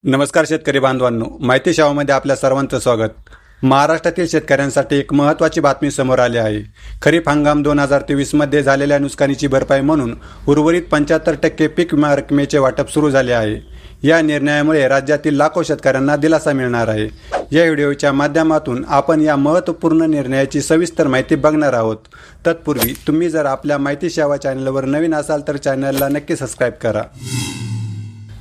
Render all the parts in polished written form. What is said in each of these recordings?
नमस्कार शेतकरी बांधवांनो, माहिती शाळेमध्ये आपल्या सर्वांचं स्वागत. महाराष्ट्रातील शेतकऱ्यांसाठी एक महत्त्वाची बातमी समोर आली आहे. खरीप हंगाम 2023 मध्ये झालेल्या नुकसानीची भरपाई म्हणून उर्वरित 75% पीक विमा रकमेचे वाटप सुरू झाले आहे. या निर्णयामुळे राज्यातील लाखो शेतकऱ्यांना दिलासा मिळणार आहे. या व्हिडिओच्या माध्यमातून आपण या महत्त्वपूर्ण निर्णयाची सविस्तर माहिती बघणार आहोत. तत्पूर्वी तुम्ही जर आपल्या माहिती सेवा चॅनलवर नवीन असाल तर चॅनलला नक्की सबस्क्राईब करा.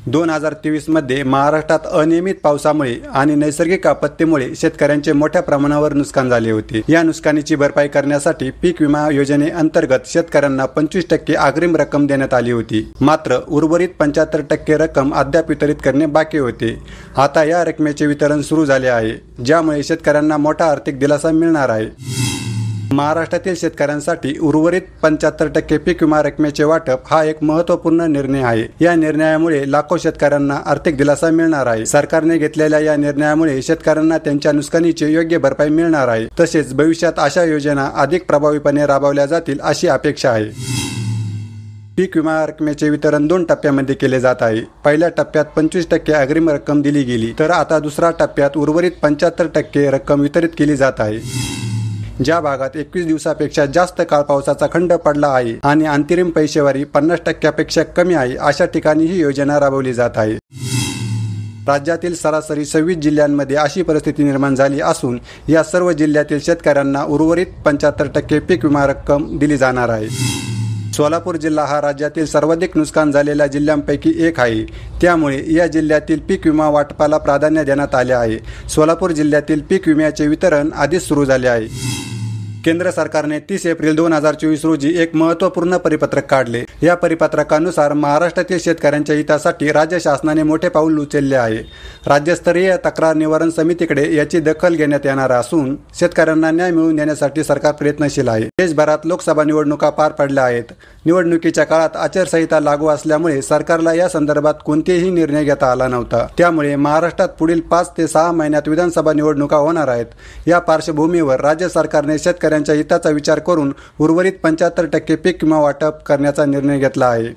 2023 मध्ये महाराष्ट्रात अनियमित पावसामुळे आणि नैसर्गिक आपत्तीमुळे शेतकऱ्यांचे मोठ्या प्रमाणावर नुकसान झाले होते. या नुकसानीची भरपाई करण्यासाठी पीक विमा योजनेअंतर्गत शेतकऱ्यांना 25% अग्रिम रक्कम देण्यात आली होती. मात्र उर्वरित 75% रक्कम अद्याप वितरित करणे बाकी होते. आता या रकमेचे वितरण सुरू झाले आहे, ज्यामुळे शेतकऱ्यांना मोठा आर्थिक दिलासा मिळणार आहे. महाराष्ट्रातील शेतकऱ्यांसाठी उर्वरित 75% पीक विमा रकमेचे वाटप हा एक महत्त्वपूर्ण निर्णय आहे. या निर्णयामुळे लाखो शेतकऱ्यांना आर्थिक दिलासा मिळणार आहे. सरकारने घेतलेल्या या निर्णयामुळे शेतकऱ्यांना त्यांच्या नुकसानीची योग्य भरपाई मिळणार आहे. तसेच भविष्यात अशा योजना अधिक प्रभावीपणे राबवल्या जातील अशी अपेक्षा आहे. पीक विमा रकमेचे वितरण 2 टप्प्यामध्ये केले जात आहे. पहिल्या टप्प्यात 25% अग्रिम रक्कम दिली गेली, तर आता दुसऱ्या टप्प्यात उर्वरित 75% रक्कम वितरित केली जात आहे. ज्या भागात 21 दिवसापेक्षा जास्त काळ पावसाचा खंड पडला आहे आणि अंतरिम पैसेवारी 50% कमी आहे, अशा ठिकाणी ही योजना राबवली जात आहे. राज्यातील सरासरी 26 जिल्ह्यांमध्ये अशी परिस्थिती निर्माण झाली असून या सर्व जिल्ह्यातील शेतकऱ्यांना उर्वरित 75% पीक विमा रक्कम दिली जाणार आहे. सोलापूर जिल्हा हा राज्यातील सर्वाधिक नुकसान झालेल्या जिल्ह्यांपैकी एक आहे. त्यामुळे या जिल्ह्यातील पीक विमा वाटपाला प्राधान्य देण्यात आले आहे. सोलापूर जिल्ह्यातील पीक विम्याचे वितरण आधीच सुरू झाले आहे. केंद्र सरकारने 30 एप्रिल 2024 रोजी एक महत्त्वपूर्ण परिपत्रक काढले. या परिपत्रकानुसार महाराष्ट्रातील शेतकऱ्यांच्या हितासाठी राज्य शासनाने मोठे पाऊल उचलले आहे. राज्यस्तरीय तक्रार निवारण समितीकडे याची दखल घेण्यात येणार असून शेतकऱ्यांना न्याय मिळवून देण्यासाठी सरकार प्रयत्नशील आहे. देशभरात लोकसभा निवडणुका पार पडल्या आहेत. निवडणुकीच्या काळात आचारसंहिता लागू असल्यामुळे सरकारला या संदर्भात कोणतेही निर्णय घेता आला नव्हता. त्यामुळे महाराष्ट्रात पुढील 5 ते 6 महिन्यात विधानसभा निवडणुका होणार आहेत. या पार्श्वभूमीवर राज्य सरकारने शेतकऱ्यांच्या हिताचा विचार करून उर्वरित 75% पीक विमा वाटप करण्याचा निर्णय घेतला आहे.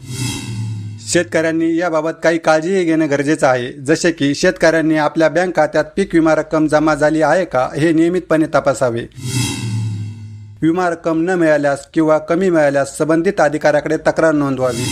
शेतकऱ्यांनी याबाबत काही काळजीही घेणं गरजेचं आहे. जसे की शेतकऱ्यांनी आपल्या बँक खात्यात पीक विमा रक्कम जमा झाली आहे का हे नियमितपणे तपासावे. विमा रक्कम न मिळाल्यास किंवा कमी मिळाल्यास संबंधित अधिकाऱ्याकडे तक्रार नोंदवावी.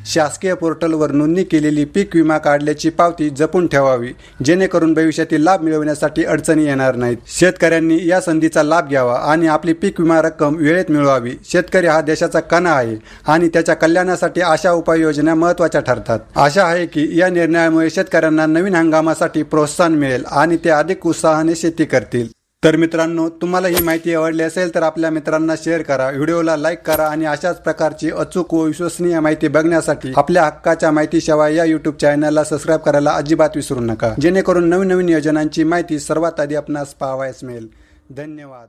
शासकीय पोर्टलवर नोंदणी केलेली पीक विमा काढल्याची पावती जपून ठेवावी, जेणेकरून भविष्यातील लाभ मिळवण्यासाठी अडचणी येणार नाहीत. शेतकऱ्यांनी या संधीचा लाभ घ्यावा आणि आपली पीक विमा रक्कम वेळेत मिळवावी. शेतकरी हा देशाचा कणा आहे आणि त्याच्या कल्याणासाठी अशा उपाययोजना महत्त्वाच्या ठरतात. आशा आहे की या निर्णयामुळे शेतकऱ्यांना नवीन हंगामासाठी प्रोत्साहन मिळेल आणि ते अधिक उत्साहाने शेती करतील. तर मित्रांनो, तुम्हाला ही माहिती आवडली असेल तर आपल्या मित्रांना शेअर करा, व्हिडिओला लाईक करा आणि अशाच प्रकारची अचूक व विश्वसनीय माहिती बघण्यासाठी आपल्या हक्काच्या माहिती सेवा या YouTube चॅनलला सबस्क्राईब करायला अजिबात विसरू नका, जेणेकरून नवीन योजनांची माहिती सर्वात आधी आपणास पाहावयास मिळेल. धन्यवाद.